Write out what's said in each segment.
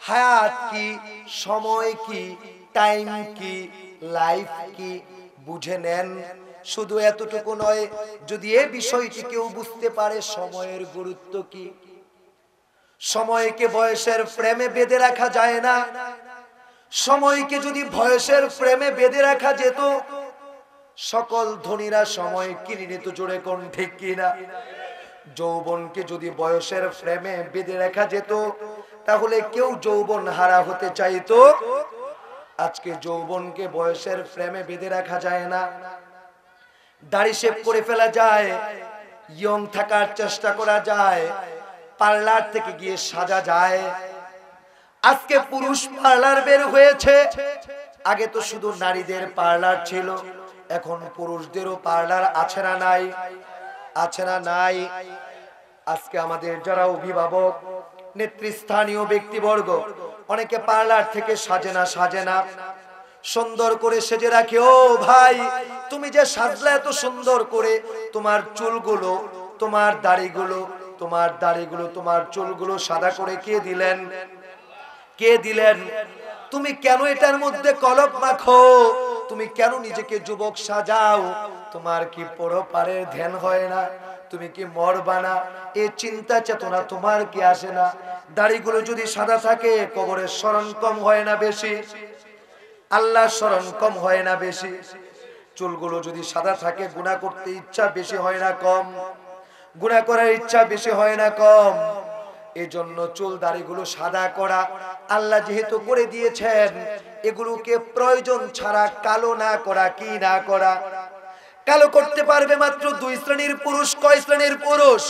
হায়াত কি, সময় কি, টাইম কি, লাইফ কি বুঝে নেন। শুধু এতটুকু নয়, যদি এই বিষয়টি কেউ বুঝতে পারে সময়ের গুরুত্ব কি। সময়কে বয়সের ফ্রেমে বেঁধে রাখা যায় না। সময়কে যদি বয়সের ফ্রেমে বেঁধে রাখা যেত, সকল ধনীরা সময় কিনে নিত। জোরে কোন ঠিক কিনা? যৌবনকে যদি বয়সের ফ্রেমে বেঁধে রাখা যেত, তাহলে কেউ যৌবন হারা হতে চাইতো। আজকে যৌবনকে বয়সের ফ্রেমে বেঁধে রাখা যায় না। দাড়ি শেভ করে ফেলা যায়, ইয়ং থাকার চেষ্টা করা যায়, পার্লার থেকে গিয়ে সাজা যায়। আজকে পুরুষ পার্লার বের হয়েছে। আগে তো শুধু নারীদের পার্লার ছিল, এখন পুরুষদেরও পার্লার আছে না নাই? আছে না নাই? আজকে আমাদের যারা অভিভাবক, নেতৃস্থানীয় ব্যক্তিবর্গ, অনেকে পার্লার থেকে সাজে না, সুন্দর করে সেজে রাখে। ও ভাই, তুমি যে সাজলে এত সুন্দর করে, তোমার চুলগুলো, তোমার দাড়িগুলো, তোমার চুলগুলো সাদা করে কে দিলেন? কে দিলেন? তুমি কেন এটার মধ্যে কলপ মাখো? তুমি কেন নিজেকে যুবক সাজাও? তোমার কি পরপারের ধ্যান হয় না? তুমি কি মরবা না? এই চিন্তা চেতনা তোমার কি আসে না? দাড়িগুলো যদি সাদা থাকে, কবরের স্মরণ কম হয় না বেশি? আল্লাহর স্মরণ কম হয় না বেশি? চুলগুলো যদি সাদা থাকে, গুনাহ করতে ইচ্ছা বেশি হয় না কম? গুনাহ করার ইচ্ছা বেশি হয় না কম? এজন্য চুল দাড়িগুলো সাদা করা আল্লাহ যেহেতু করে দিয়েছেন, এগুলোকে প্রয়োজন ছাড়া কালো না করা। কি না করা? কালো করতে পারবে মাত্র দুই শ্রেণীর পুরুষ। কয় শ্রেণীর পুরুষ?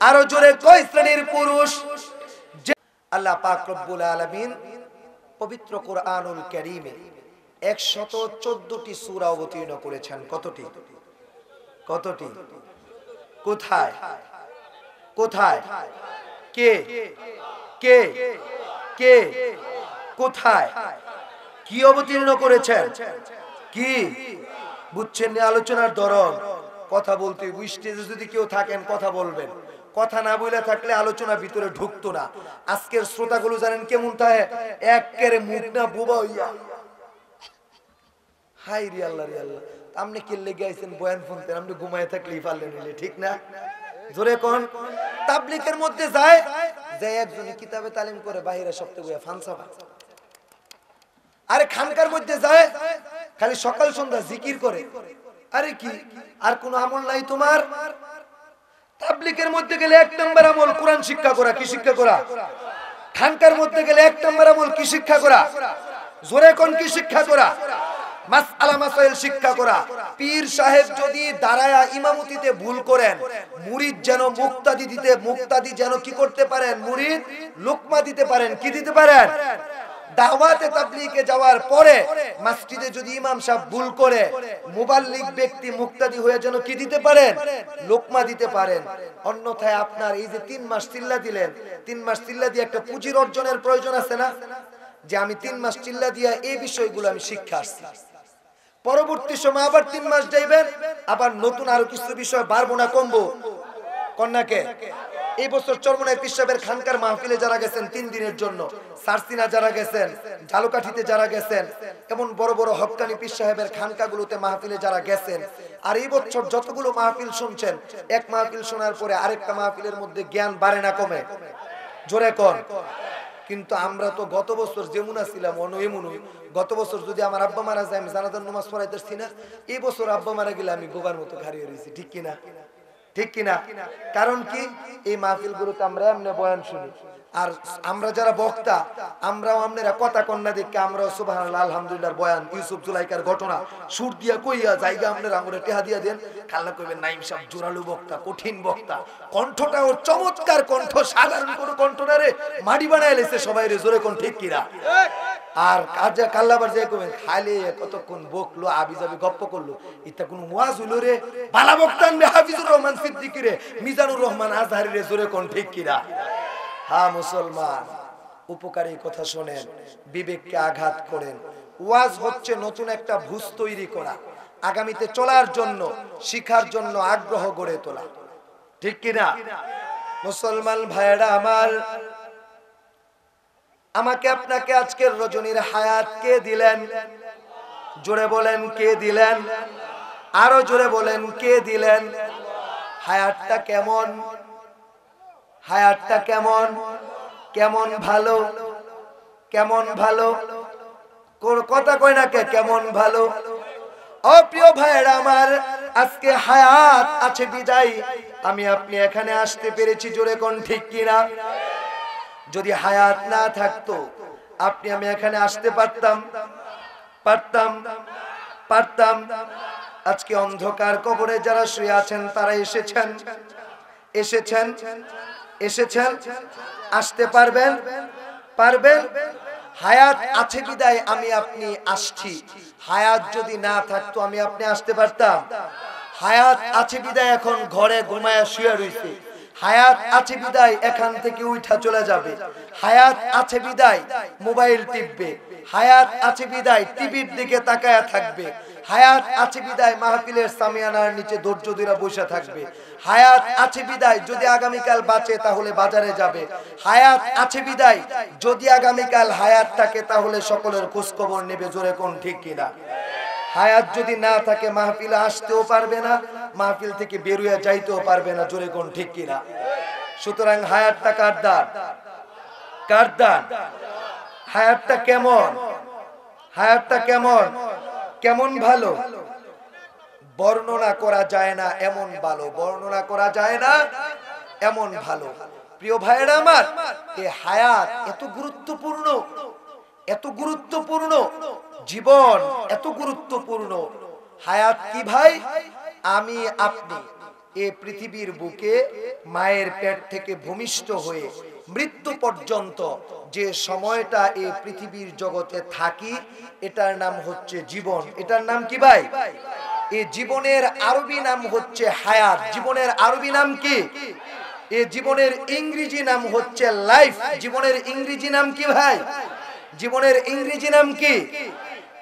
আরো জোরে, কয় শ্রেণীর পুরুষ? আল্লাহ পাক রব্বুল আলামিন পবিত্র কোরআনুল কারীমে 114টি সূরা অবতীর্ণ করেছেন। কতটি? কতটি? কোথায়? কোথায়? কে কে কে কোথায়? কি অবতীর্ণ করেছেন? কি বুঝছেন? আলোচনার ধরন, কথা বলতে স্টেজে যদি কেউ থাকেন কথা বলবেন, কথা না বলে থাকলে আলোচনা ভিতরে ঢুকতো না। আজকের শ্রোতাগুলো জানেন কেমন থাকে? একেবারে মুখ না বোবা হইয়া, হাই রে আল্লাহ রে আল্লাহ, আপনি কে লেগে আইছেন বয়ান শুনতেন, আপনি ঘুমায় থাকলেই পারলেন নিলে, ঠিক না? জোরে কোন? তাবলীগের মধ্যে যায় যে একজনই কিতাবে তালিম করে, বাহিরে সপ্তাহে বইয়া ফানসা। আরে খানকার মধ্যে যায় খালি সকাল সন্ধ্যা জিকির করে। আরে কি, আর কোন আমল নাই তোমার? তাবলীগের মধ্যে গেলে এক নম্বর আমল কোরআন শিক্ষা করা। কি শিক্ষা করা? খানকার মধ্যে গেলে এক নম্বর আমল কি শিক্ষা করা? জোরে কোন? কি শিক্ষা করা? মাসআলা মাসাইল শিক্ষা করা। পীর সাহেব যদি দাঁড়ায়া ইমামতিতে ভুল করেন, মুরিদ যেন মুক্তাদি যেন কি করতে পারেন? মুরিদ লুকমা দিতে পারেন। কি দিতে পারেন? দাওয়াতে তাবলীগে যাওয়ার পরে মসজিদে যদি ইমাম সাহেব ভুল করে, মুবাল্লিগ ব্যক্তি মুক্তাদি হয়ে যেন কি দিতে পারেন? লোকমা দিতে পারেন। অন্যথায় আপনার এই যে 3 মাস চিল্লা দিলেন, 3 মাস চিল্লা দিয়ে একটা পুঁজির অর্জনের প্রয়োজন আছে না? যে আমি 3 মাস চিল্লা দিয়া এই বিষয়গুলো আমি শিক্ষা আসছি, পরবর্তী সময় আবার 3 মাস যাইবেন, আবার নতুন আরো কিছু বিষয় বাড়বো না কমবো? কন্যাকে এই বছর চরমনাই পীর সাহেবের খানকার মাহফিলে যারা গেছেন 3 দিনের জন্য, সারসিনা যারা গেছেন, ঝালকাঠিতে যারা গেছেন, এমন বড় বড় হক্কানি পীর সাহেবের খানকাগুলোতে মাহফিলে যারা গেছেন, আর এই বছর যতগুলো মাহফিল শুনছেন, এক মাহফিল শোনার পরে আরেকটা মাহফিলের মধ্যে জ্ঞান বাড়ে না কমে? জোরে কোন? কিন্তু আমরা তো গত বছর যেমন ছিলাম এমনই। গত বছর যদি আমার আব্বা মারা যায়, আমি জানাজার নামাজ পড়াইতেছি না। এই বছর আব্বা মারা গেলে আমি গোবার মতো হারিয়ে রয়েছি। ঠিক কিনা? ঠিক কিনা? কারণ কি? এই মাহফিল গুলোতে আমরা এমনি বয়ান শুনি, আর আমরা যারা বক্তা, আমরাও আপনারা কথা কন্যা দেখে আমরাও সুবহানাল্লাহ আলহামদুলিল্লাহ বয়ান, ইউসুফ জুলাইকার ঘটনা সুর দিয়া কইয়া জায়গা আপনারা আমরা টেহা দিয়া দেন, খাল্লা কইবেন নাইম সাহেব জোরালো বক্তা, কঠিন বক্তা, কণ্ঠটা ওর চমৎকার কণ্ঠ, সাধারণ কোনো কণ্ঠ না রে, মাটি বানায় লেছে সবাই রে। জোরে কোন ঠিক কিনা? আর কাজে কাল্লাবার যে কইবেন খাইলে কতক্ষণ বকলো, আবিজাবি গপ্প করলো, এটা কোন ওয়াজ হইলো রে? বালা বক্তান বে হাফিজুর রহমান সিদ্দিকী রে, মিজানুর রহমান আজহারি রে। জোরে কোন ঠিক কিনা? হ্যাঁ মুসলমান, উপকারী কথা শোনেন, বিবেককে আঘাত করেন। ওয়াজ হচ্ছে নতুন একটা ভুজ তৈরি করা, আগামীতে চলার জন্য, শিখার জন্য আগ্রহ গড়ে তোলা। ঠিক কিনা? মুসলমান ভাইয়েরা আমার, আমাকে আপনাকে আজকের রজনীর হায়াত কে দিলেন? জোরে বলেন কে দিলেন? আরো জোরে বলেন কে দিলেন? হায়াতটা কেমন? হায়াতটা কেমন? কেমন ভালো? কেমন ভালো? কথা কয় না কে? কেমন ভালো? ও প্রিয় ভাইয়েরা আমার, আজকে হায়াত আছে বিদায় আমি আপনি এখানে আসতে পেরেছি। জোরে কোন ঠিক কিনা? যদি হায়াত না থাকতো আপনি আমি এখানে আসতে পারতাম? পারতাম? পারতাম? আজকে অন্ধকার কবরে যারা শুয়ে আছেন তারা এসেছেন, এসেছেন, এসেছেন, আসতে পারবেন? পারবেন? হায়াত আছে বিদায় আমি আপনি আসছি। হায়াত যদি না থাকতো আমি আপনি আসতে পারতাম? হায়াত আছে বিদায় এখন ঘরে ঘুমায়া শুয়ে রইছে। হায়াত আছে বিদায় এখান থেকে উঠা চলে যাবে। হায়াত আছে বিদায় মোবাইল টিপবে। হায়াত আছে বিদায় টিভির দিকে তাকায়া থাকবে। হায়াত আছে বিদায় মাহফিলের সামিয়ানার নিচে ধৈর্য ধরে বসে থাকবে। হায়াত আছে বিদায় যদি আগামীকাল বাঁচে তাহলে বাজারে যাবে। হায়াত আছে বিদায় যদি আগামীকাল হায়াত থাকে তাহলে সকলের খোঁজ খবর নেবে। জোরে কোন ঠিক কিনা? হায়াত যদি না থাকে মাহফিলে আসতেও পারবে না, মাহফিল থেকে বেরিয়ে যাইতেও পারবে না। জোরে কোন ঠিক কিনা? সুতরাং হায়াতটা কার দান? কার দান? হায়াতটা কেমন? হায়াতটা কেমন? কেমন ভালো? বর্ণনা করা যায় না এমন ভালো, বর্ণনা করা যায় না এমন ভালো। প্রিয় ভাইয়েরা আমার, এই হায়াত এত গুরুত্বপূর্ণ, এত গুরুত্বপূর্ণ, জীবন এত গুরুত্বপূর্ণ। হায়াত কি ভাই? আমি আপনি এই পৃথিবীর বুকে মায়ের পেট থেকে ভূমিষ্ঠ হয়ে মৃত্যু পর্যন্ত যে সময়টা এই পৃথিবীর জগতে থাকি এটার নাম হচ্ছে জীবন। এটার নাম কি ভাই? এই জীবনের আরবি নাম হচ্ছে হায়াত। জীবনের আরবি নাম কি? এই জীবনের ইংরেজি নাম হচ্ছে লাইফ। জীবনের ইংরেজি নাম কি ভাই? জীবনের ইংরেজি নাম কি?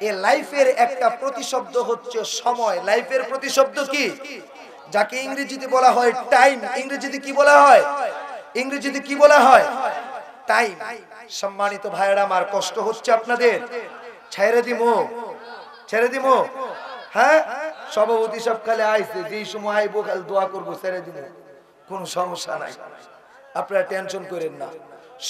এই লাইফের একটা প্রতিশব্দ হচ্ছে সময়। লাইফের প্রতিশব্দ কি? যাকে ইংরেজিতে বলা হয় টাইম। ইংরেজিতে কি বলা হয়? ইংরেজিতে কি বলা হয়? টাইম। সম্মানিত ভাইয়েরা আমার, কষ্ট হচ্ছে আপনাদের? ছেড়ে দিমু? ছেড়ে দিমু? হ্যাঁ, সভাপতি সব খালি আইছে, যেই সময় আইবো খালি দোয়া করবো, ছেড়ে দিমু, কোনো সমস্যা নাই, আপনারা টেনশন করেন না।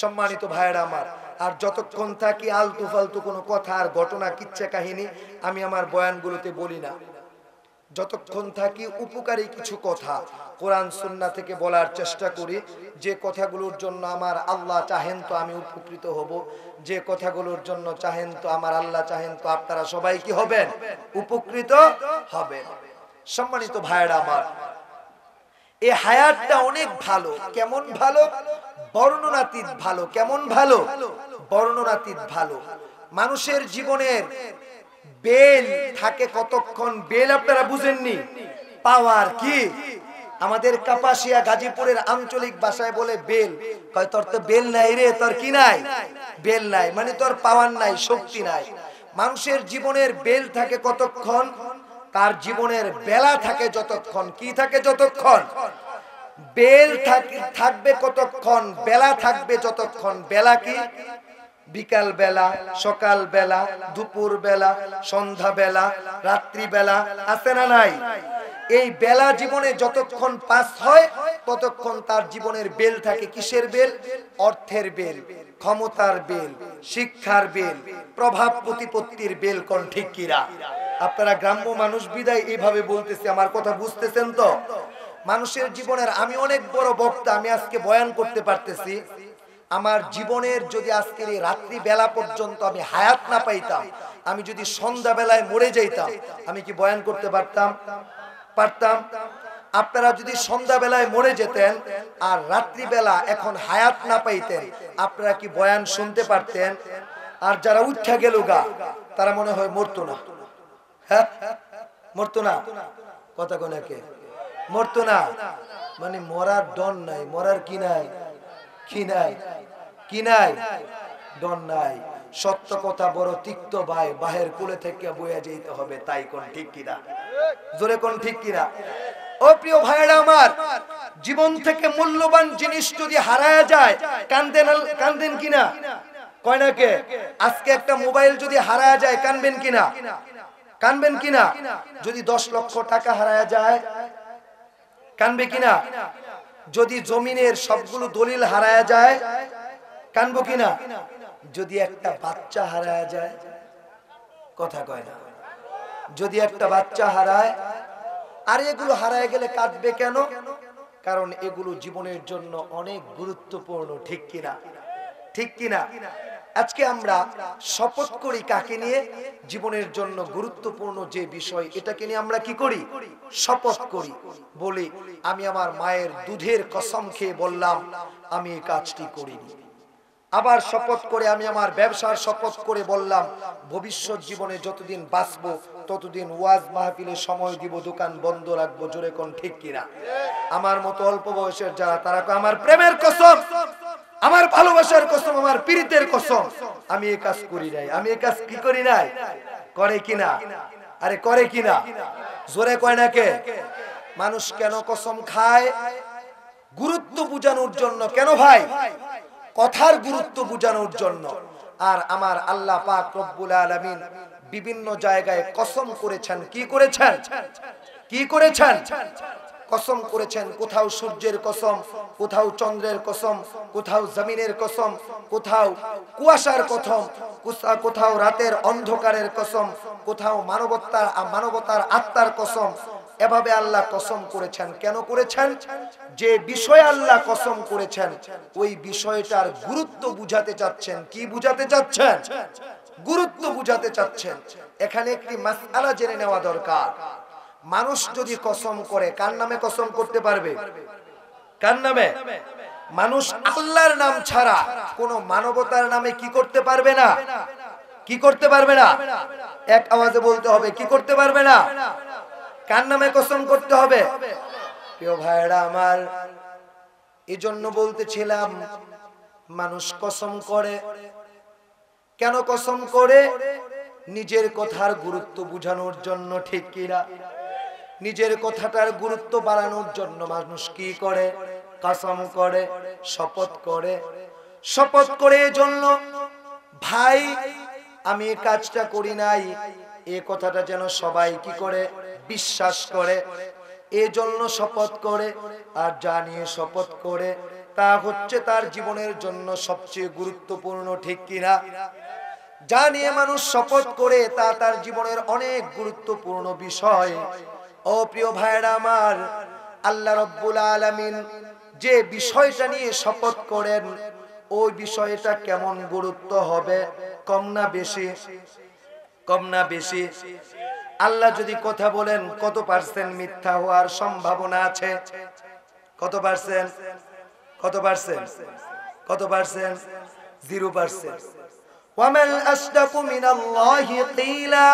সম্মানিত ভাইয়েরা আমার, আর যতক্ষণ থাকি আলতু ফালতু কোনো কথা আর ঘটনা কিচ্ছা কাহিনী আমি আমার বয়ানগুলোতে বলি না। যতক্ষণ থাকি উপকারী কিছু কথা কোরআন সুন্নাহ থেকে বলার চেষ্টা করি, যে কথাগুলোর জন্য আমার আল্লাহ চাহেন তো আমি উপকৃত হব, যে কথাগুলোর জন্য চাহেন তো আমার আল্লাহ চাহেন তো আপনারা সবাই কি হবেন? উপকৃত হবেন। সম্মানিত ভাইয়েরা আমার, এই হায়াতটা অনেক ভালো। কেমন ভালো? বর্ণনাতীত ভালো। কেমন ভালো? বর্ণনাতীত ভালো। মানুষের জীবনের বেল থাকে কতক্ষণ? বেল আপনারা বুঝেননি? পাওয়ার কি? আমাদের কাপাসিয়া গাজীপুরের আঞ্চলিক ভাষায় বলে বেল। কয় তোর তো বেল নাই রে, তোর কি নাই? বেল নাই মানে তোর পাওয়ার নাই, শক্তি নাই। মানুষের জীবনের বেল থাকে কতক্ষণ? তার জীবনের বেলা থাকে যতক্ষণ। কি থাকে যতক্ষণ? বেল থাকবে কতক্ষণ? বেলা থাকবে যতক্ষণ। বেলা কি? বিকাল বেলা, সকাল বেলা, দুপুর বেলা, সন্ধ্যা বেলা, রাত্রি বেলা, আছে না নাই? এই বেলা জীবনে যতক্ষণ পাস হয় ততক্ষণ তার জীবনের বেল থাকে। কিসের বেল? অর্থের বেল, ক্ষমতার বেল, শিক্ষার বেল, প্রভাব প্রতিপত্তির বেল। কোন ঠিক কিরা? আপনারা গ্রাম্য মানুষ বিদায় এইভাবে বলতেছি, আমার কথা বুঝতেছেন তো? মানুষের জীবনের, আমি অনেক বড় বক্তা, আমি আজকে বয়ান করতে পারতেছি। আমার জীবনের যদি আজকের এই রাত্রি বেলা পর্যন্ত আমি হায়াত না পাইতাম, আমি যদি সন্ধ্যা বেলায় মরে যাইতাম, আমি কি বয়ান করতে পারতাম? পারতাম? আপনারা যদি সন্ধ্যা বেলায় মরে যেতেন আর রাত্রি বেলা এখন হায়াত না পাইতেন, আপনারা কি বয়ান শুনতে পারতেন? আর যারা উঠা গেল গা তারা মনে হয় মরতো না। হ্যাঁ, মরতো না। কথা কোনাকে মরতো না মানে মরার ডন নাই। মরার কি নাই? কি নাই? কি নাই? ডন নাই। সত্য কথা বড় তিক্ত ভাই, বাহের কোলে থেকে বইয়া যেতে হবে, তাই কোন ঠিক কিনা? জোরে কোন ঠিক কিনা? ও প্রিয় ভাইরা আমার, জীবন থেকে মূল্যবান জিনিস যদি হারায় যায় কান্দেন, কান্দেন কিনা? কয় না কে? আজকে একটা মোবাইল যদি হারায় যায় কানবেন কিনা? কানবেন কিনা? যদি 10 লক্ষ টাকা হারায় যায় কানবে কিনা? যদি জমিনের সবগুলো দলিল হারায় যায় কানবো কিনা? যদি একটা বাচ্চা হারায় যায়, কথা কয় না, যদি একটা বাচ্চা হারায়, আর এগুলো হারায় গেলে কাঁদবে কেন? কারণ এগুলো জীবনের জন্য অনেক গুরুত্বপূর্ণ, ঠিক কিনা? ঠিক কিনা? আজকে আমরা শপথ করি কাকে নিয়ে? জীবনের জন্য গুরুত্বপূর্ণ যে বিষয়, এটাকে নিয়ে আমরা কি করি? শপথ করি। বলি আমি আমার মায়ের দুধের কসম খেয়ে বললাম আমি এই কাজটি করিনি। আবার শপথ করে আমি আমার ব্যবসার শপথ করে বললাম ভবিষ্যৎ জীবনে যতদিন বাঁচবো ততদিন ওয়াজ মাহফিলে সময় দিব, দোকান বন্ধ রাখবো। জোরে কোন ঠিক কিনা? আমার মতো অল্প বয়সের যারা, তারা আমার প্রেমের কসম, আমার ভালোবাসার কসম, আমার পীড়িতের কসম, আমি এই কাজ করি নাই। আমি এই কাজ কি করি নাই? করে কিনা? আরে করে কিনা? জোরে কয় না কে? মানুষ কেন কসম খায়? গুরুত্ব বুঝানোর জন্য। কেন ভাই? কথার গুরুত্ব বুঝানোর জন্য। আর আমার আল্লাহ পাক রব্বুল আলামিন বিভিন্ন জায়গায় কসম করেছেন। কি করেছেন? কি করেছেন? কসম করেছেন। কোথাও সূর্যের কসম, কোথাও চন্দ্রের কসম, কোথাও জমিনের কসম, কোথাও কুয়াশার কসম, কোথাও রাতের অন্ধকারের কসম, কোথাও মানবতার আত্মার কসম। এভাবে আল্লাহ কসম করেছেন। কেন করেছেন? যে বিষয়ে আল্লাহ কসম করেছেন ওই বিষয়টার গুরুত্ব বুঝাতে চাচ্ছেন। কি বুঝাতে চাচ্ছেন? গুরুত্ব বুঝাতে চাচ্ছেন। এখানে একটি মাসআলা জেনে নেওয়া দরকার। মানুষ যদি কসম করে, কার নামে কসম করতে পারবে? কার নামে? মানুষ আল্লাহর নাম ছাড়া কোন মানবতার নামে কি করতে পারবে না? কি করতে পারবে না? এক আওয়াজে বলতে হবে, কি করতে পারবে না? কার নামে কসম করতে হবে? প্রিয় ভাইরা আমার, এজন্য বলতেছিলাম মানুষ কসম করে। কেন কসম করে? নিজের কথার গুরুত্ব বুঝানোর জন্য, ঠিক কিনা? নিজের কথাটার গুরুত্ব বাড়ানোর জন্য মানুষ কি করে? কসম করে, শপথ করে। শপথ করে এজন্য ভাই আমি এই কাজটা করি নাই, এই কথাটা যেন সবাই কি করে? বিশ্বাস করে। এজন্য শপথ করে। আর যা নিয়ে শপথ করে তা হচ্ছে তার জীবনের জন্য সবচেয়ে গুরুত্বপূর্ণ, ঠিক কিনা? যা নিয়ে মানুষ শপথ করে তা তার জীবনের অনেক গুরুত্বপূর্ণ বিষয়। ও প্রিয় ভাইরা আমার, আল্লাহ রাব্বুল আলামিন যে বিষয়টা নিয়ে শপথ করেন ওই বিষয়টা কেমন গুরুত্ব হবে? কম না বেশি? কম না বেশি? আল্লাহ যদি কথা বলেন কত পার্সেন্ট মিথ্যা হওয়ার সম্ভাবনা আছে? কত পার্সেন্ট? কত পার্সেন্ট? কত পার্সেন্ট? 0%। ومن أصدق من الله قيلا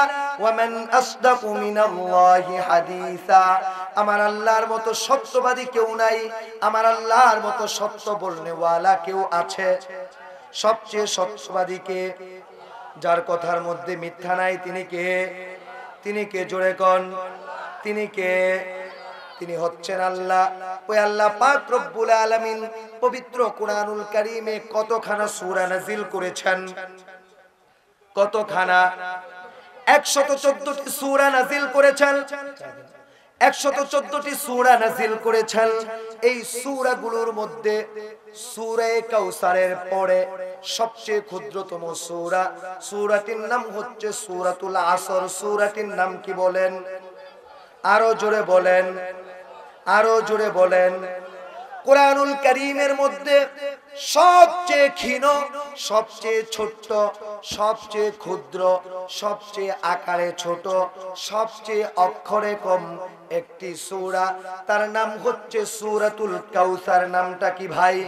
ومن أصدق من الله حديثا। আমার আল্লাহর মতো সত্যবাদী কেউ নাই, আমার আল্লাহর মতো সত্য বলনেওয়ালা কেউ আছে? সবচেয়ে সত্যবাদী কে? যার কথার মধ্যে মিথ্যা নাই। তিনি কে? তিনি কে? জোরে কোন তিনি কে? তিনি হচ্ছেন আল্লাহ। ওই আল্লাহ পাক রব্বুল আলামিন পবিত্র কুরআনুল কারীমে কতখানা সূরা নাযিল করেছেন? কতখানা? 114টি সূরা নাযিল করেছেন। 114টি সূরা নাযিল করেছেন। এই সূরাগুলোর মধ্যে সূরা কাউসারের পরে সবচেয়ে ক্ষুদ্রতম সূরা, সূরাটির নাম হচ্ছে সূরাতুল আসর। সূরাটির নাম কি বলেন? আরো জোরে বলেন, আরো জোরে বলেন। কুরআনুল কারীমের মধ্যে সবচেয়ে ক্ষীণ, সবচেয়ে ছোট্ট, সবচেয়ে ক্ষুদ্র, সবচেয়ে আকারে ছোট, সবচেয়ে অক্ষরে কম একটি সূরা, তার নাম হচ্ছে সূরাতুল কাউসার। নামটা কি ভাই?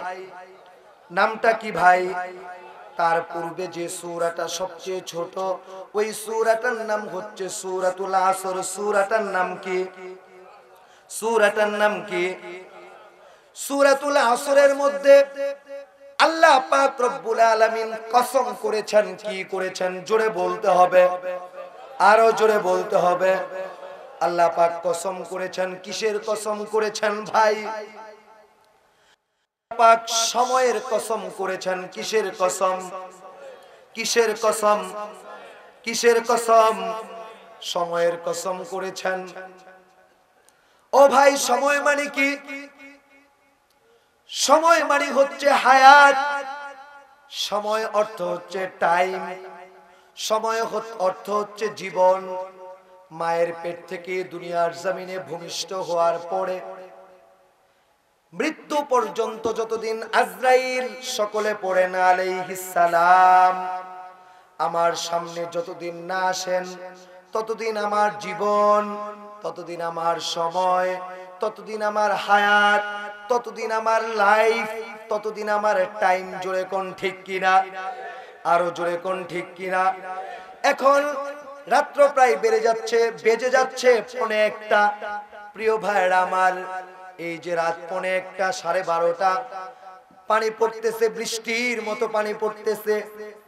নামটা কি ভাই? তার পূর্বে যে সূরাটা সবচেয়ে ছোট ওই সূরাটার নাম হচ্ছে সূরাতুল আসর। সূরাটার নাম কি? সূরাটার নাম কি? সূরাতুল আসরের মধ্যে আল্লাহ পাক রব্বুল আলামিন কসম করেছেন। কি করেছেন? জোরে বলতে হবে, আরো জোরে বলতে হবে। আল্লাহ পাক কসম করেছেন। কিসের কসম করেছেন ভাই? পাক সময়ের কসম করেছেন। কিসের কসম? কিসের কসম, কিসের কসম? সময়ের কসম করেছেন। ও ভাই, সময় মানে কি? সময় মানে হচ্ছে হায়াত। সময় অর্থ হচ্ছে টাইম। সময় অর্থ হচ্ছে জীবন। মায়ের পেট থেকে দুনিয়ার জমিনে ভূমিষ্ঠ হওয়ার পরে মৃত্যু পর্যন্ত যতদিন আজরাইল, সকলে পড়েন আলাইহিস সালাম, আমার সামনে যতদিন না আসেন ততদিন আমার জীবন, ততদিন আমার সময়, ততদিন আমার হায়াত, ততদিন আমার লাইফ, ততদিন আমার টাইম। জোরে কোন ঠিক কিনা? আরো জোরে কোন ঠিক কিনা? এখন রাত্র প্রায় বেজে যাচ্ছে 1:45। প্রিয় ভাইরা আমার, এই যে রাত 1:45, 12:30, পানি পড়তেছে, বৃষ্টির মতো পানি পড়তেছে।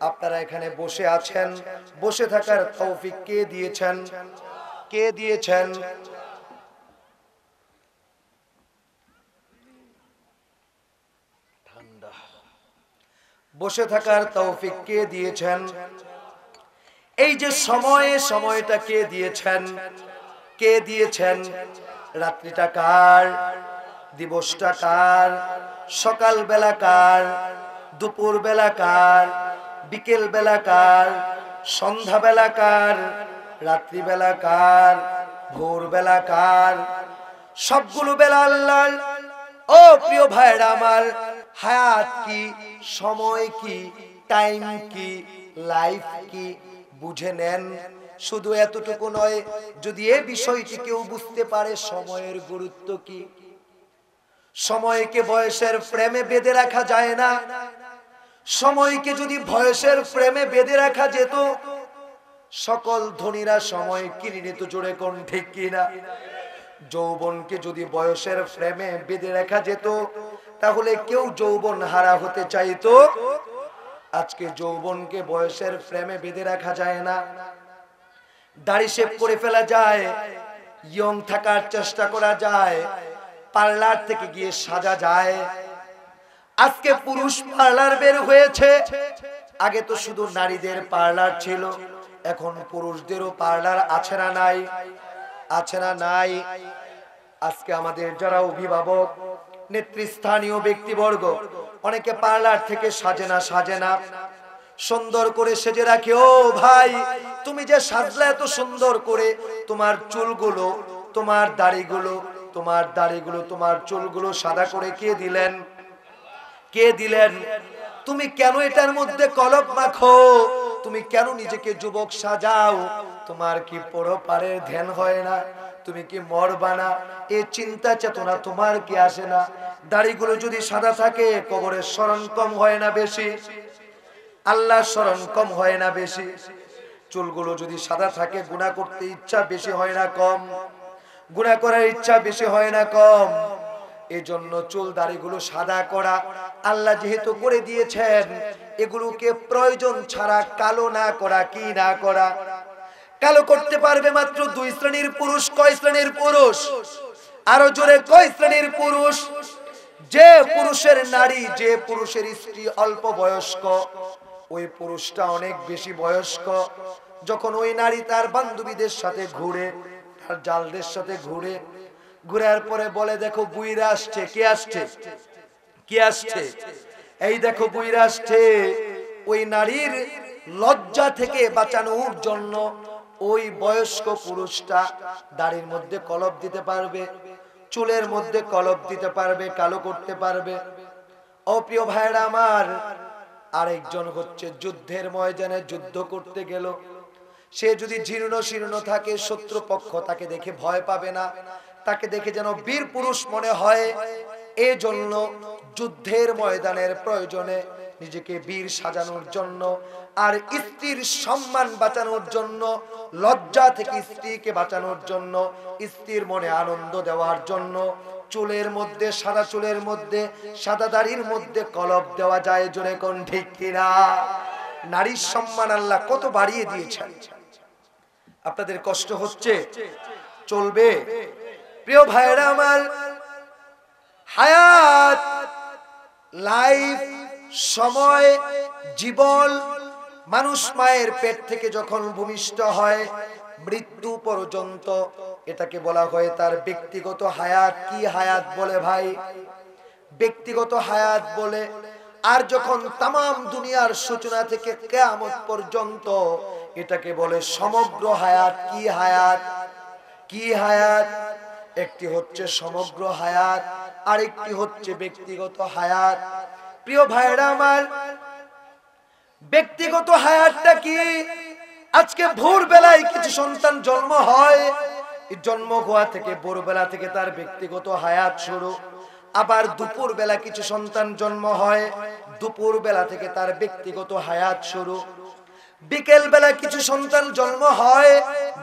আপনারা এখানে বসে আছেন, বসে থাকার তৌফিক কে দিয়েছেন? কে দিয়েছেন? ঠান্ডা। বসে থাকার তৌফিক কে দিয়েছেন? এই যে সময়টা কে দিয়েছেন? কে দিয়েছেন? রাত্রিটা কার? দিবসটা কার? সকাল বেলা কার? দুপুর বেলা কার? বিকেল বেলা কার? সন্ধ্যা বেলা কার? রাত্রি বেলা কার? ভোর বেলা কার? সবগুলো বেলা আল্লাহর। ও প্রিয় ভাইরা আমার, হায়াত কি, সময় কি, টাইম কি, লাইফ কি বুঝে নেন। শুধু এতটুকু নয়, যদি এই বিষয়টি কেউ বুঝতে পারে, সময়ের গুরুত্ব কি। সময়কে বয়সের ফ্রেমে বেঁধে রাখা যায় না। সময়কে যদি বয়সের ফ্রেমে বেঁধে রাখা যেত, সকল ধনীরা সময় কিনে নিত। জোরে কোন ঠিক কিনা? যৌবনকে যদি বয়সের ফ্রেমে বেঁধে রাখা যেত, তাহলে কেউ যৌবন হারা হতে চাইতো। আজকে যৌবনকে বয়সের ফ্রেমে বেঁধে রাখা যায় না। দাড়ি শেভ করে ফেলা যায়, ইয়ং থাকার চেষ্টা করা যায়, পার্লার থেকে গিয়ে সাজা যায়। আজকে পুরুষ পার্লার বের হয়েছে। আগে তো শুধু নারীদের পার্লার ছিল, এখন পুরুষদেরও পার্লার আছে না নাই? আছে না নাই? আজকে আমাদের যারা অভিভাবক, নেতৃস্থানীয় ব্যক্তিবর্গ, অনেকে পার্লার থেকে সাজে না, সুন্দর করে সেজে রাখে। ও ভাই, তুমি যে সাজলে এত সুন্দর করে, তোমার চুলগুলো, তোমার দাড়িগুলো, তোমার চুলগুলো সাদা করে কে দিলেন? কে দিলেন? তুমি কেন এটার মধ্যে কলপ মাখো? তুমি কেন নিজেকে যুবক সাজাও? তোমার কি পরপারের ধ্যান হয় না? তুমি কি মরবা না? এই চিন্তা চেতনা তোমার কি আসে না? দাড়িগুলো যদি সাদা থাকে, কবরের স্মরণ কম হয় না বেশি? আল্লাহর স্মরণ কম হয় না বেশি? চুলগুলো যদি সাদা থাকে, গুনাহ করতে ইচ্ছা বেশি হয় না কম? গুনাহ করার ইচ্ছা বেশি হয় না কম? এই জন্য চুল দাড়িগুলো সাদা করা আল্লাহ যেহেতু করে দিয়েছেন, এগুলোকে প্রয়োজন ছাড়া কালো না করা। কি না করা? কালো করতে পারবে মাত্র 2 শ্রেণীর পুরুষ। কয় শ্রেণীর পুরুষ? আরো জোরে, কয় শ্রেণীর পুরুষ? যে পুরুষের নারী, যে পুরুষের স্ত্রী অল্প বয়স্ক, ওই পুরুষটা অনেক বেশি বয়স্ক। যখন ওই নারী তার বান্ধবীদের সাথে ঘুরে, তার জালদের সাথে ঘুরার পরে বলে, দেখো বুইরা আসছে। কে আসছে? কে আসছে? এই দেখো বুইরা আসছে। ওই নারীর লজ্জা থেকে বাঁচানোর জন্য ওই বয়স্ক পুরুষটা দাড়ির মধ্যে কলপ দিতে পারবে, চুলের মধ্যে কলপ দিতে পারবে, কালো করতে পারবে। অপ্রিয় ভাইরা আমার, আরেকজন হচ্ছে যুদ্ধের ময়দানে যুদ্ধ করতে গেল। সে যদি জীর্ণ শীর্ণ থাকে, শত্রুপক্ষ তাকে দেখে ভয় পাবে না, তাকে দেখে যেন বীর পুরুষ মনে হয়। এই জন্য যুদ্ধের ময়দানের প্রয়োজনে নিজেকে বীর সাজানোর জন্য, আর স্ত্রীর সম্মান বাঁচানোর জন্য, লজ্জা থেকে স্ত্রীকে বাঁচানোর জন্য, স্ত্রীর মনে আনন্দ দেওয়ার জন্য, চুলের মধ্যে, সাদা চুলের মধ্যে, সাদা দাড়ির মধ্যে কলপ দেওয়া যায়। জোরে কোন ঠিক কিনা? নারীর সম্মান আল্লাহ কত বাড়িয়ে দিয়েছেন। আপনাদের কষ্ট হচ্ছে? চলবে? প্রিয় ভাইরা আমার, হায়াত, লাইফ, সময়, জীবন মানুষ মায়ের পেট থেকে যখন ভূমিষ্ঠ হয় মৃত্যু পর্যন্ত, এটাকে বলা হয় তার ব্যক্তিগত হায়াত। কি হায়াত বলে ভাই? ব্যক্তিগত হায়াত বলে। আর যখন তামাম দুনিয়ার সূচনা থেকে কিয়ামত পর্যন্ত, এটাকে বলে সমগ্র হায়াত। কি হায়াত? কি হায়াত? একটি হচ্ছে সমগ্র হায়াত, আরেকটি হচ্ছে ব্যক্তিগত হায়াত। প্রিয় ভাইরা আমার, ব্যক্তিগত হায়াতটা কি? আজকে ভোর বেলায় কিছু সন্তান জন্ম হয়, জন্ম হওয়া থেকে ভোরবেলা থেকে তার ব্যক্তিগত হায়াত শুরু। আবার দুপুর বেলা কিছু সন্তান জন্ম হয়, দুপুর বেলা থেকে তার ব্যক্তিগত হায়াত শুরু। বিকেল বেলা কিছু সন্তান জন্ম হয়,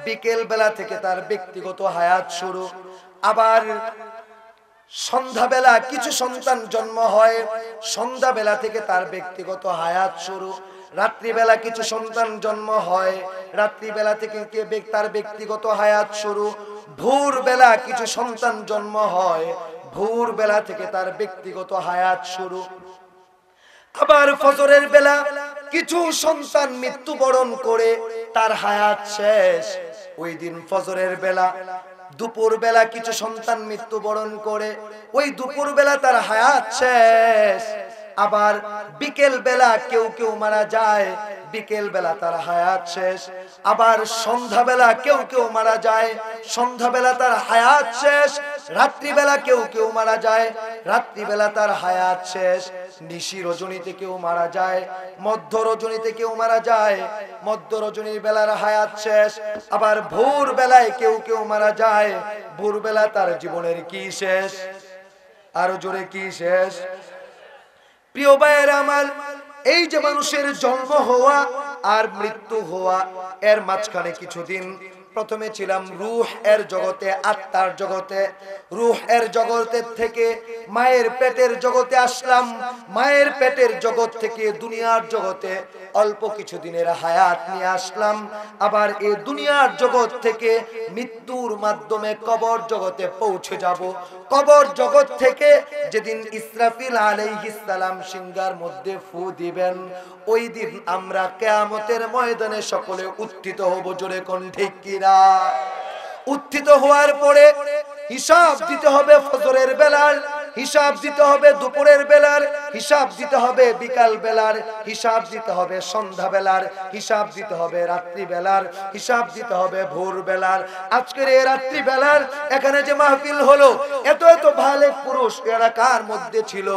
বিকেল বেলা থেকে তার ব্যক্তিগত হায়াত শুরু। আবার সন্ধ্যাবেলা কিছু সন্তান জন্ম হয়, সন্ধ্যাবেলা থেকে তার ব্যক্তিগত হায়াত শুরু। রাত্রিবেলা কিছু সন্তান জন্ম হয়, রাত্রিবেলা থেকে তার ব্যক্তিগত হায়াত শুরু। ভোরবেলা কিছু সন্তান জন্ম হয়, ভোরবেলা থেকে তার ব্যক্তিগত হায়াত শুরু। আবার ফজরের বেলা কিছু সন্তান মৃত্যুবরণ করে তার হায়াত শেষ, ওই দিন ফজরের বেলা। দুপুর বেলা কিছু সন্তান মৃত্যুবরণ করে, ওই দুপুর বেলা তার হায়াত শেষ। আবার বিকেল বেলা কেউ কেউ মারা যায়, বিকেল বেলা তার হায়াত শেষ। আবার সন্ধ্যা বেলা কেউ কেউ মারা যায়, সন্ধ্যা বেলা তার হায়াত শেষ। রাত্রিবেলা কেউ কেউ মারা যায়, রাত্রিবেলা তার হায়াত শেষ। নিশি রজনীতে কেউ মারা যায়, মধ্য রজনীতে কেউ মারা যায়, মধ্য রজনীর বেলার হায়াত শেষ। আবার ভোর বেলায় কেউ কেউ মারা যায়, ভোর বেলা তার জীবনের কি শেষ? আরো জোরে কি শেষ? প্রিয় ভাইয়েরা আমার, এই যে মানুষের জন্ম হওয়া আর মৃত্যু হওয়া, এর মাঝখানে কিছুদিন প্রথমে ছিলাম রূহ এর জগতে, আত্মার জগতে। রূহ এর জগতের থেকে মায়ের পেটের জগতে আসলাম, মায়ের পেটের জগৎ থেকে দুনিয়ার জগতে অল্প কিছুদিনের হায়াত নিয়ে আসলাম। আবার এই দুনিয়ার জগৎ থেকে মৃত্যুর মাধ্যমে কবর জগতে পৌঁছে যাব। কবর জগৎ থেকে যেদিন ইসরাফিল আলাইহিস সালাম সিংহার মধ্যে ফু দিবেন, ওই দিন আমরা কিয়ামতের ময়দানে সকলে উত্থিত হব। জোরে কোন ঠিক কিনা? উত্থিত হওয়ার পরে হিসাব দিতে হবে ফজরের বেলার, হিসাব দিতে হবে দুপুরের বেলার, হিসাব দিতে হবে বিকাল বেলার, হিসাব দিতে হবে সন্ধ্যা বেলার, হিসাব দিতে হবে রাত্রি বেলার, হিসাব দিতে হবে ভোর বেলার। আজকের এই রাত্রি বেলার এখানে যে মাহফিল হলো, এত এত ভালো পুরুষ এরা কার মধ্যে ছিল?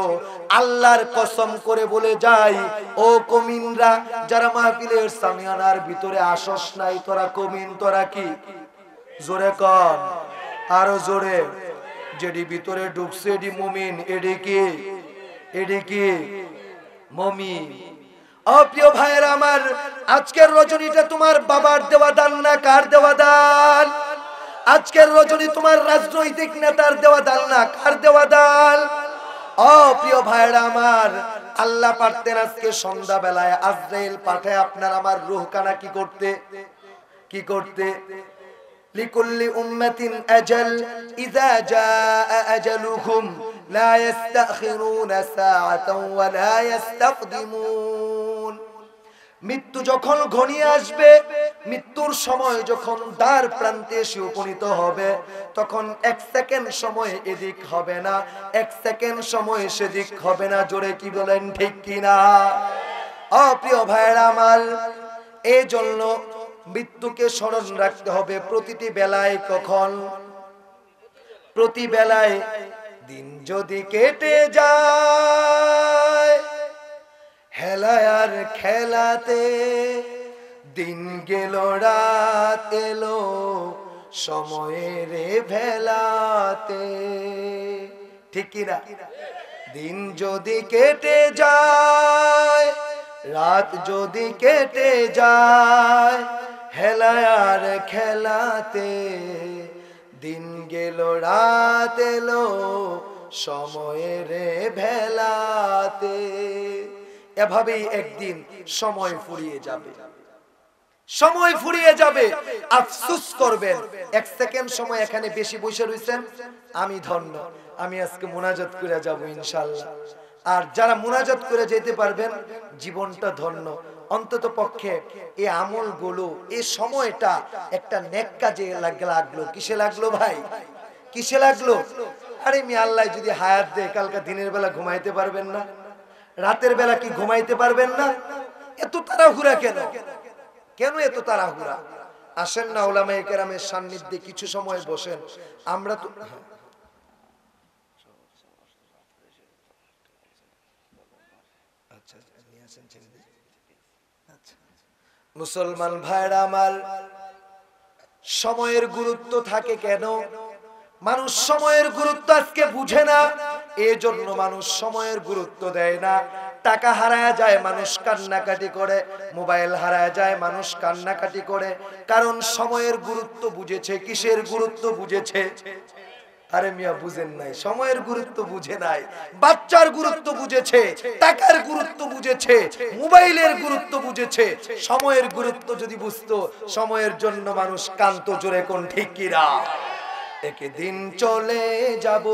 আল্লাহর কসম করে বলে যাই, ও কমিনরা যারা মাহফিলের সামিয়ানার ভিতরে আসস নাই, তোরা কমিন, তোরা কি? জোরে কর, আরো জোরে। যেডি ভিতরে ঢুকছে এডি মুমিন, এডি কি? এডি কি? মুমিন। ও প্রিয় ভাইয়েরা আমার, আজকের রজনীটা তোমার বাবার দেওয়া দান না, কার দেওয়া দান? আজকের রজনী তোমার রাজনৈতিক নেতার দেওয়া দান না, কার দেওয়া দান? ও প্রিয় ভাইয়েরা আমার, আল্লাহ পারতেন আজকে সন্ধ্যা বেলায় আজরাইল পাঠায় আপনার আমার রূহখানা কি করতে? কি করতে? লিকুল্লি উম্মাতিন আজাল, ইযা জাআ আজালুহুম লা ইস্তাখিরুনা সাআতান ওয়া লা ইস্তাকদিমুন। মৃত্যু যখন ঘনিয়ে আসবে, মৃত্যুর সময় যখন দ্বার প্রান্তে এসে উপনীত হবে, তখন এক সেকেন্ড সময় এদিক হবে না, এক সেকেন্ড সময় সেদিক হবে না। জোরে কি বলেন ঠিক কিনা? ও প্রিয় ভাইরা আমার, এই জন্য মৃত্যুকে স্মরণ রাখতে হবে প্রতিটি বেলায়। কখন? প্রতি বেলায়। দিন যদি কেটে যায় হেলায় আর খেলাতে, দিন গেল রাত এলো সময়ের ভেলাতে, ঠিক কিনা? দিন যদি কেটে যায়, রাত যদি কেটে যায় হেলায় আর খেলাতে, দিন গেল রাত এলো সময়ের ভেলাতে। এভাবেই একদিন সময় ফুরিয়ে যাবে, সময় ফুরিয়ে যাবে। আফসোস করবেন, এক সেকেন্ড সময় এখানে বেশি বসে রয়েছেন, আমি ধন্য, আমি আজকে মুনাজাত করে যাব ইনশাআল্লাহ। আর যারা মুনাজাত করে যেতে পারবেন, জীবনটা ধন্য। অন্তত পক্ষে এই আমলগুলো, এই সময়টা একটা নেক কাজে লাগলো। কিসে লাগলো ভাই? কিসে লাগলো? আরে মিয়া, আল্লাহ যদি হায়াত দেয়, কালকে দিনের বেলা ঘুমাইতে পারবেন না? রাতের বেলা কি ঘুমাইতে পারবেন না? এত তাড়াহুড়া কেন? কেন এত তাড়াহুড়া? আসেন না উলামায়ে কেরামের সান্নিধ্যে কিছু সময় বসেন। আমরা তো মুসলমান ভাইরা আমার, সময়ের গুরুত্ব থাকে কেন? মানুষ সময়ের গুরুত্ব আজকে বুঝে না, এজন্য মানুষ সময়ের গুরুত্ব দেয় না। টাকা হারায় যায়, মানুষ কান্নাকাটি করে। মোবাইল হারায় যায়, মানুষ কান্নাকাটি করে। কারণ সময়ের গুরুত্ব বুঝেছে। কিসের গুরুত্ব বুঝেছে? আরে মিয়া বুঝেন নাই, সময়ের গুরুত্ব বুঝে নাই। বাচ্চার গুরুত্ব বুঝেছে, টাকার গুরুত্ব বুঝেছে, মোবাইলের গুরুত্ব বুঝেছে। সময়ের গুরুত্ব যদি বুঝতো, সময়ের জন্য মানুষ কান্ত জোরে কোন ঠিক কিনা? একদিন চলে যাব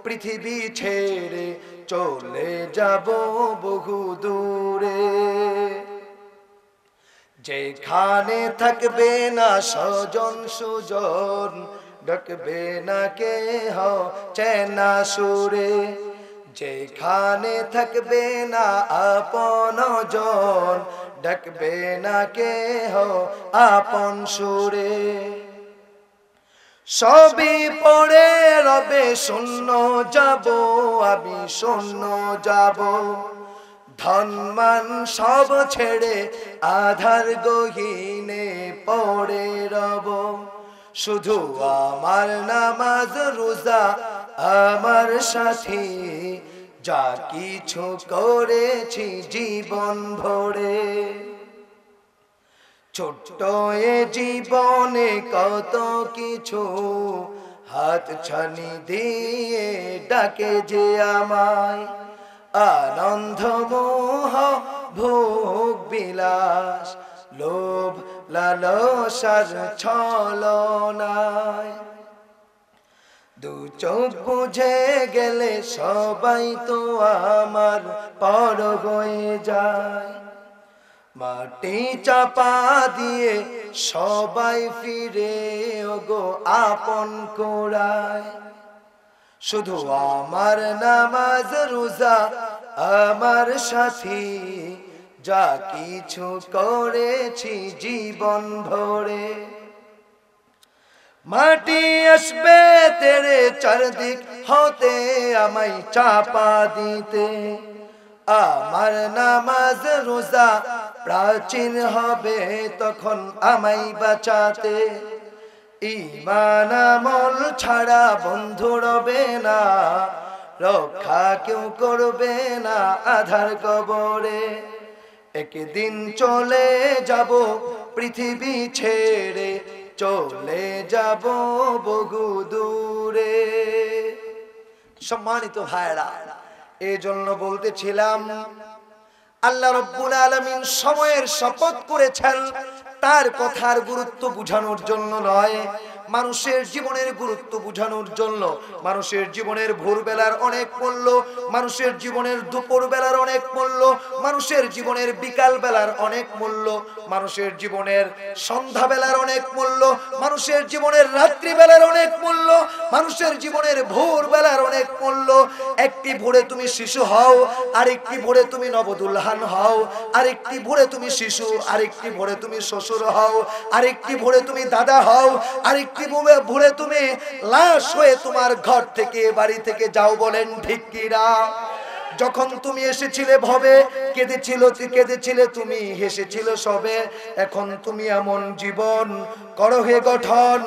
পৃথিবী ছেড়ে, চলে যাব বহু দূরে, যেখানে থাকবে না স্বজন সুজন, ডাকবে না কেহ চেনা সুরে, যেখানে থাকবে না আপন জন, ডাকবে না কেহ আপন সুরে। সবই পড়ে রবে শূন্য যাব, আমি শূন্য যাব। ধনমান সব ছেড়ে আধার গহীনে পড়ে রব। শুধু আমার নামাজ রোজা আমার সাথী, যা কিছু করেছি জীবন ভরে। ছোট্ট এ জীবনে কত কিছু হাত ছানি দিয়ে ডাকে যে আমায়। আনন্দ মোহ ভোগ বিলাস, লোভ লালসার ছলনায়। দু চোখ বুঝে গেলে সবাই তো আমার পর হয়ে যায়। মাটি চাপা দিয়ে সবাই ফিরে ওগো আপন কোরায়। শুধু আমার নামাজ রোজা আমার সাথী, যা কিছু করেছি জীবন ভরে। মাটি আসবে তেরে চারদিক হতে আমায় চাপা দিতে। আমার নামাজ রোজা প্রাচীন হবে তখন আমায় বাঁচাতে। ঈমান আমল ছাড়া বন্ধু রবে না, রক্ষা কেউ করবে না আধার কবরে। একদিন চলে যাব পৃথিবী ছেড়ে, চলে যাব বহু দূরে। সম্মানিত ভাইরা, এই জন্য বলতেছিলাম আল্লাহ রাব্বুল আলামিন সময়ের শপথ করেছেন, তার কথার গুরুত্ব বুঝানোর জন্য নয়, মানুষের জীবনের গুরুত্ব বুঝানোর জন্য। মানুষের জীবনের ভোরবেলার অনেক মূল্য, মানুষের জীবনের দুপুর বেলার অনেক মূল্য, মানুষের জীবনের বিকাল বেলার অনেক মূল্য, মানুষের জীবনের সন্ধ্যা বেলার অনেক মূল্য, মানুষের জীবনের রাত্রি বেলার অনেক মূল্য, মানুষের জীবনের ভোর বেলার অনেক মূল্য। একটি ভোরে তুমি শিশু হও, আরেকটি ভোরে তুমি নবদুলহান হও, আরেকটি ভোরে তুমি শিশু, আরেকটি ভোরে তুমি শ্বশুর হও, আরেকটি ভোরে তুমি দাদা হও, আরেকটি ভোরে তুমি লাশ হয়ে তোমার ঘর থেকে বাড়ি থেকে যাও। বলেন ঠিক কিনা? যখন তুমি এসেছিলে ভবে কেঁদেছিলে তুমি, হেসেছিল সবে। এখন তুমি এমন জীবন করো হে গঠন,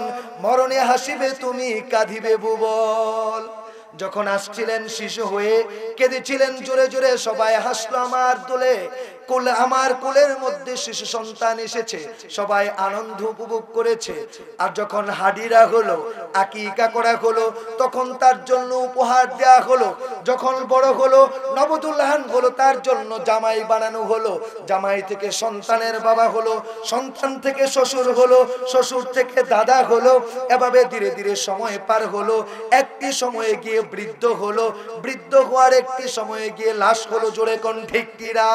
মরণে হাসিবে তুমি কাঁদিবে ভুবল। যখন আসছিলেন শিশু হয়ে কেঁদেছিলেন জোরে জোরে, সবাই হাসলো আমার দোলে। আমার কোলের মধ্যে শিশু সন্তান এসেছে, সবাই আনন্দ উপভোগ করেছে। আর যখন হাদিরা হলো, আকিকা করা হলো, তখন তার জন্য উপহার দেয়া হলো। যখন বড় হলো, নবদুলহান হলো, তার জন্য জামাই বানানো হলো। জামাই থেকে সন্তানের বাবা হলো, সন্তান থেকে শ্বশুর হলো, শ্বশুর থেকে দাদা হলো। এভাবে ধীরে ধীরে সময় পার হলো। একটি সময়ে গিয়ে বৃদ্ধ হলো, বৃদ্ধ হওয়ার একটি সময়ে গিয়ে লাশ হলো। জোরে কোন ঠিক কিনা?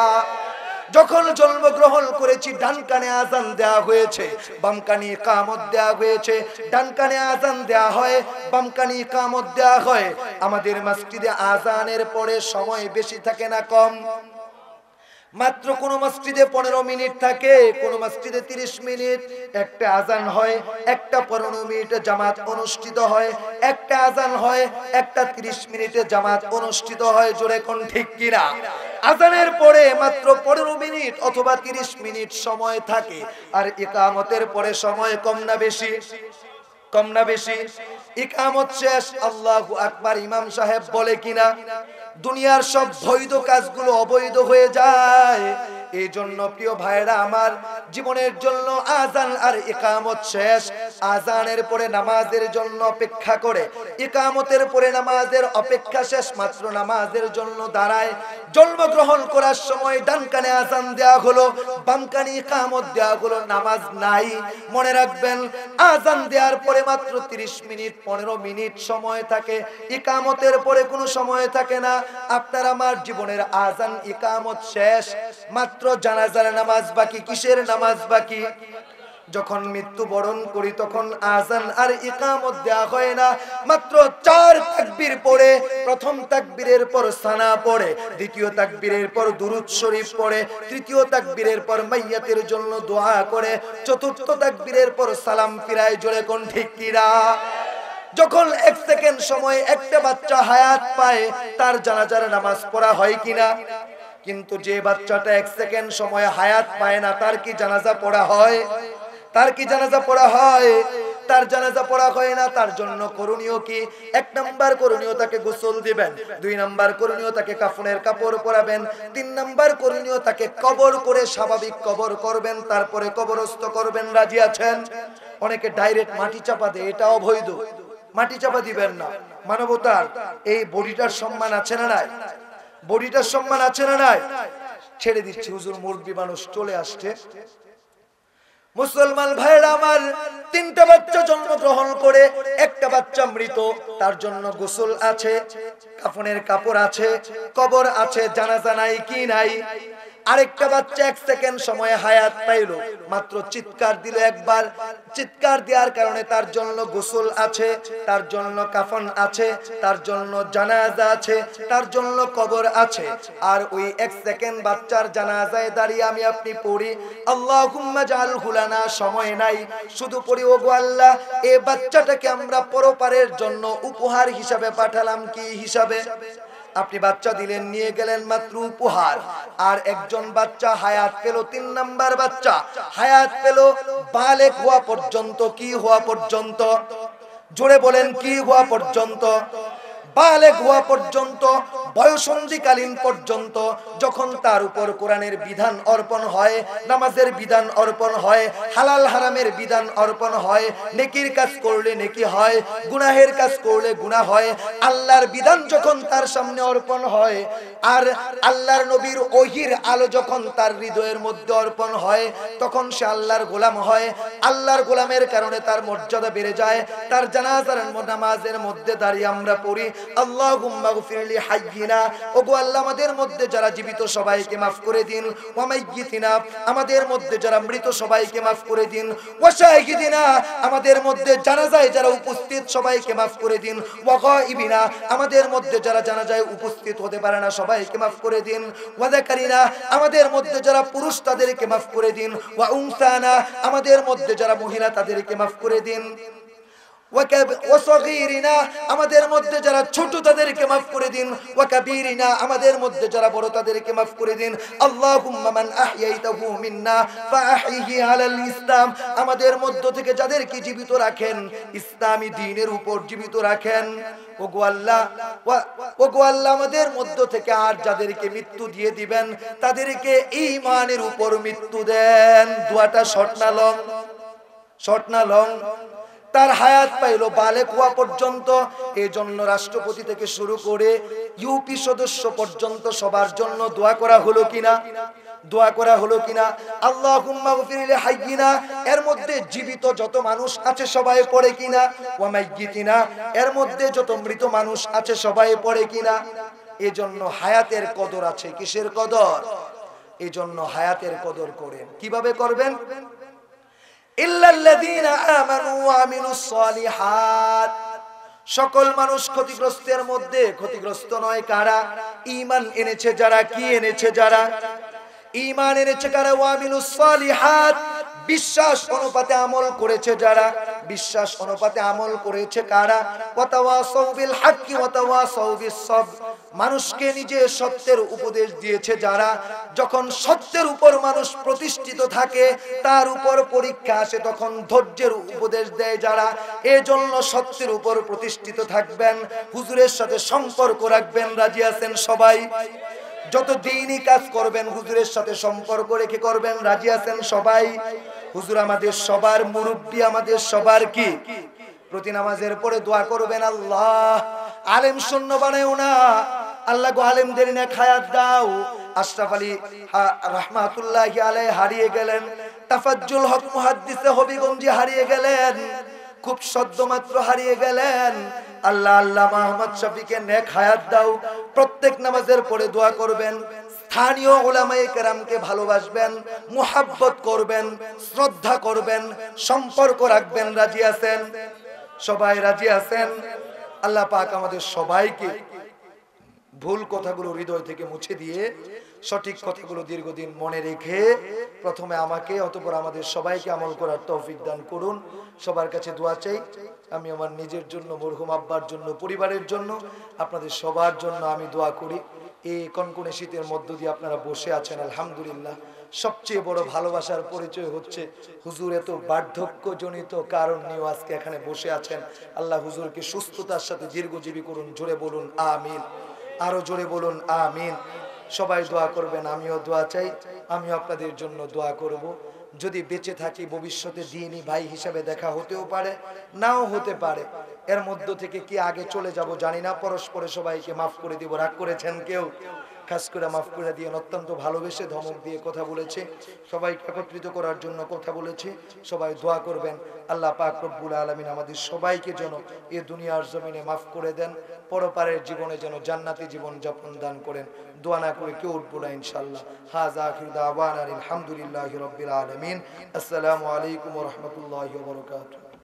যখন জন্মগ্রহণ করেছি ডান কানে আজান দেয়া হয়েছে, বাম কানে ইকামত দেয়া হয়েছে। ডান কানে আজান দেয়া হয়, বাম কানে ইকামত দেয়া হয়। আমাদের মসজিদে আজানের পরে সময় বেশি থাকে না কম? মাত্র কোন মসজিদে 15 মিনিট থাকে, কোন মসজিদে 30 মিনিট। একটা আজান হয়, একটা 15 মিনিটে জামাত অনুষ্ঠিত হয়, একটা আজান হয়, একটা 30 মিনিটে জামাত অনুষ্ঠিত হয়। জোরে কোন ঠিক কিনা? আজানের পরে মাত্র 15 মিনিট অথবা 30 মিনিট সময় থাকে। আর ইকামতের পরে সময় কম না বেশি? কম না বেশি? ইকামত শেষ, আল্লাহু আকবার ইমাম সাহেব বলে কিনা দুনিয়ার সব বৈধ কাজগুলো অবৈধ হয়ে যায়। এই জন্য প্রিয় ভাইরা আমার, জীবনের জন্য আজান আর ইকামত শেষ। আজানের পরে নামাজের জন্য অপেক্ষা করে, ইকামতের পরে নামাজের অপেক্ষা শেষ, মাত্র নামাজের জন্য দাঁড়ায়। জন্মগ্রহণ করার সময় ডান কানে আজান দেয়া হলো, বাম কানে ইকামত দেয়া হলো, নামাজ নাই। মনে রাখবেন, আজান দেওয়ার পরে মাত্র 30 মিনিট 15 মিনিট সময় থাকে, ইকামতের পরে কোনো সময় থাকে না। আপনার আমার জীবনের আজান ইকামত শেষ, মাত্র জানাজার নামাজ বাকি। কিসের নামাজ বাকি? যখন মৃত্যুবরণ করি তখন আজান আর ইকামত দেয়া হয় না, মাত্র 4 তাকবীর পড়ে, প্রথম তাকবীরের পর সানা পড়ে, দ্বিতীয় তাকবীরের পর দুরূদ শরীফ পড়ে, তৃতীয় তাকবীরের পর মাইয়াতের জন্য দোয়া করে, চতুর্থ তাকবীরের পর সালাম ফিরায়। জোরে কোন ঠিক কিনা? যখন 1 সেকেন্ড সময় একটা বাচ্চা হায়াত পায়, তার জানাজার নামাজ পড়া হয় কিনা? কিন্তু যে বাচ্চাটা 1 সেকেন্ড সময় হায়াত পায় না, তার কি জানাজা পড়া হয়? তার কি জানাজা পড়া হয়? তার জানাজা পড়া হয় না। তার জন্য করণীয় কি? 1 নাম্বার করণীয়, তাকে গোসল দিবেন। 2 নাম্বার করণীয়, তাকে কাফনের কাপড় পরাবেন। 3 নাম্বার করণীয়, তাকে কবর করে স্বাভাবিক কবর করবেন, তারপরে কবরস্থ করবেন। রাজি আছেন? অনেকে ডাইরেক্ট মাটি চাপা দেয়, এটা অবৈধ। মাটি চাপা দিবেন না। মানবতার এই বডিটার সম্মান আছে না নাই? বডিটার সম্মান আছে না নাই? ছেড়ে দিচ্ছি, হুজুর মুরব্বি মানুষ চলে আসছে। মুসলমান ভাইরা আমার, 3টা বাচ্চা জন্মগ্রহণ করে, একটা বাচ্চা মৃত, তার জন্য গোসল আছে, কাফনের কাপড় আছে, কবর আছে, জানাজা নাই কি নাই? আরেকটা বাচ্চা 1 সেকেন্ড সময় হায়াত পাইল, মাত্র চিৎকার দিল একবার, চিৎকার দেওয়ার কারণে তার জন্য গোসল আছে, তার জন্য কাফন আছে, তার জন্য জানাজা আছে, তার জন্য কবর আছে। আর ওই 1 সেকেন্ড বাচ্চার জানাজায় দাঁড়িয়ে আমি আপনি পড়ি আল্লাহুম্মা জাআলহু লানা, সময় নাই, শুধু পড়ি ওগো আল্লাহ এই বাচ্চাটাকে আমরা পরপারের জন্য উপহার হিসাবে পাঠালাম। কি হিসাবে? আপনি বাচ্চা দিলেন, নিয়ে গেলেন মাত্র উপহার। আর একজন বাচ্চা হায়াত পেল, 3 নাম্বার বাচ্চা হায়াত পেল বালেগ হওয়া পর্যন্ত। কি হওয়া পর্যন্ত? জোরে বলেন, কি হওয়া পর্যন্ত? বালেগ হওয়া পর্যন্ত, বয়সন্ধিকালীন পর্যন্ত। যখন তার উপর কোরআনের বিধান অর্পণ হয়, নামাজের বিধান অর্পণ হয়, হালাল হারামের বিধান অর্পণ হয়, নেকির কাজ করলে নেকি হয়, গুনাহের কাজ করলে গুনাহ হয়, আল্লাহর বিধান যখন তার সামনে অর্পণ হয়, আর আল্লাহর নবীর ওহির আলো যখন তার হৃদয়ের মধ্যে অর্পণ হয়, তখন সে আল্লাহর গোলাম হয়। আল্লাহর গোলামের কারণে তার মর্যাদা বেড়ে যায়। তার জানাজার নামাজের মধ্যে দাঁড়িয়ে আমরা পড়ি আল্লাহুম্মা গফিরলি হাইয়িনা, ওগো আল্লাহ আমাদের মধ্যে যারা জীবিত সবাইকে মাফ করে দিন, ওয়া মাইয়িতিনা আমাদের মধ্যে যারা মৃত সবাইকে মাফ করে দিন, ওয়া শাহিদিনা আমাদের মধ্যে জানাজায় যারা উপস্থিত সবাইকে মাফ করে দিন, ওয়া গায়িবিনা আমাদের মধ্যে যারা জানাজায় উপস্থিত হতে পারে না সবাইকে মাফ করে দিন, ওয়া যাকারিনা আমাদের মধ্যে যারা পুরুষ তাদেরকে মাফ করে দিন, ওয়া উনসানা আমাদের মধ্যে যারা মহিলা তাদেরকে মাফ করে দিন, ওয়াসগীরিনা আমাদের মধ্যে যারা ছোট তাদেরকে মাফ করে দিন, ওয়া কাবীরিনা আমাদের মধ্যে যারা বড় তাদেরকে মাফ করে দিন। আল্লাহুম্মা মান আহইয়াইতাহু মিন্না ফাআহইহি আলাল ইসলাম আমাদের মধ্য থেকে যাদেরকে জীবিত রাখেন ইসলামী দ্বীনের উপর জীবিত রাখেন। ওগো আল্লাহ, ওগো আল্লাহ আমাদের মধ্য থেকে আর যাদেরকে মৃত্যু দিয়ে দিবেন তাদেরকে ঈমানের উপর মৃত্যু দেন। দোয়াটা শর্ট না লং? শর্ট না লং? তার হায়াত পাইল বালেগ হওয়া পর্যন্ত। এই জন্য রাষ্ট্রপতি থেকে শুরু করে ইউপি সদস্য পর্যন্ত সবার জন্য দোয়া করা হলো কিনা? দোয়া করা হলো কিনা? আল্লাহুম্মা গফিরলি হাইয়িনা এর মধ্যে জীবিত যত মানুষ আছে সবাই পড়ে কিনা? ওয়া মাইয়িতিনা এর মধ্যে যত মৃত মানুষ আছে সবাই পড়ে কিনা? এজন্য হায়াতের কদর আছে। কিসের কদর? এই জন্য হায়াতের কদর করেন। কিভাবে করবেন? ইল্লাল্লাযীনা আমানু ওয়া আমিলুস সালিহাত। সকল মানুষ ক্ষতিগ্রস্তের মধ্যে ক্ষতিগ্রস্ত নয় কারা? ঈমান এনেছে যারা। কি এনেছে যারা? ঈমান এনেছে কারা? ওয়া আমিলুস সালিহাত, বিশ্বাস অনুপাতে আমল করেছে যারা। বিশ্বাস অনুপাতে আমল করেছে কারা? ওয়াতাওয়াসাউ বিল হাক্কি ওয়াতাওয়াসাউ বিস সবর, মানুষকে নিজে সত্যের উপদেশ দিয়েছে যারা। যখন সত্যের উপর মানুষ প্রতিষ্ঠিত থাকে, তার উপর পরীক্ষা আসে, তখন ধৈর্যের উপদেশ দেয় যারা। এজন্য সত্যের উপর প্রতিষ্ঠিত থাকবেন, হুজুরের সাথে সম্পর্ক রাখবেন। রাজি আছেন সবাই? যত দিনই কাজ করবেন হুজুরের সাথে সম্পর্ক রেখে করবেন। রাজি আছেন সবাই? হুজুর আমাদের সবার মুরব্বী, আমাদের সবার কি? প্রতি নামাজের পরে দোয়া করবেন, আল্লাহ আলেম শূন্য বানায়ও না, আল্লাহ গো আলেমদের নেক হায়াত দাও। আশরাফ আলী রাহমাতুল্লাহি আলাইহি হারিয়ে গেলেন, তাফাজ্জুল হক মুহাদ্দিসে হবিগঞ্জি হারিয়ে গেলেন, খুব সদ্যমাত্র হারিয়ে গেলেন। আল্লাহ আল্লামা আহমদ শফিকে নেক হায়াত দাও। প্রত্যেক নামাজের পরে দোয়া করবেন, স্থানীয় উলামায়ে কেরামকে ভালোবাসবেন, মুহাব্বত করবেন, শ্রদ্ধা করবেন, সম্পর্ক রাখবেন। রাজি আছেন সবাই? রাজি আছেন? আল্লাহ পাক আমাদের সবাইকে ভুল কথাগুলো হৃদয় থেকে মুছে দিয়ে সঠিক কথাগুলো দীর্ঘদিন মনে রেখে প্রথমে আমাকে, অতঃপর আমাদের সবাইকে আমল করার তৌফিক দান করুন। সবার কাছে দোয়া চাই। আমি আমার নিজের জন্য, মরহুম আব্বার জন্য, পরিবারের জন্য, আপনাদের সবার জন্য আমি দোয়া করি। এই কনকনে শীতের মধ্য দিয়ে আপনারা বসে আছেন, আলহামদুলিল্লাহ। সবচেয়ে বড় ভালোবাসার পরিচয় হচ্ছে হুজুর এত বার্ধক্যজনিত কারণ নিয়ে আজকে এখানে বসে আছেন। আল্লাহ হুজুরকে সুস্থতার সাথে দীর্ঘজীবী করুন। জোরে বলুন আমিন, আরো জোরে বলুন আমিন। সবাই দোয়া করবেন, আমিও দোয়া চাই, আমিও আপনাদের জন্য দোয়া করব। যদি বেঁচে থাকি ভবিষ্যতে দ্বীনি ভাই হিসাবে দেখা হতেও পারে, নাও হতে পারে। এর মধ্য থেকে কি আগে চলে যাব জানি না। পরস্পরে সবাইকে মাফ করে দিব। রাগ করেছেন কেউ? খাস করে মাফ করে দিয়ে অত্যন্ত ভালোবেসে ধমক দিয়ে কথা বলেছে, সবাইকে একত্রিত করার জন্য কথা বলেছে। সবাই দোয়া করবেন আল্লাহ পাক রব্বুল আলামিন আমাদের সবাইকে যেন এই দুনিয়ার জমিনে মাফ করে দেন, পরপারের জীবনে যেন জান্নাতি জীবন যাপন দান করেন। দোয়া না করে কেউ উঠবো না ইনশাআল্লাহ। হাযা আখিরু দাওয়ানা আলহামদুলিল্লাহি রাব্বিল আলামিন। আসসালামু আলাইকুম ওয়া রাহমাতুল্লাহি ওয়া বারাকাতুহু।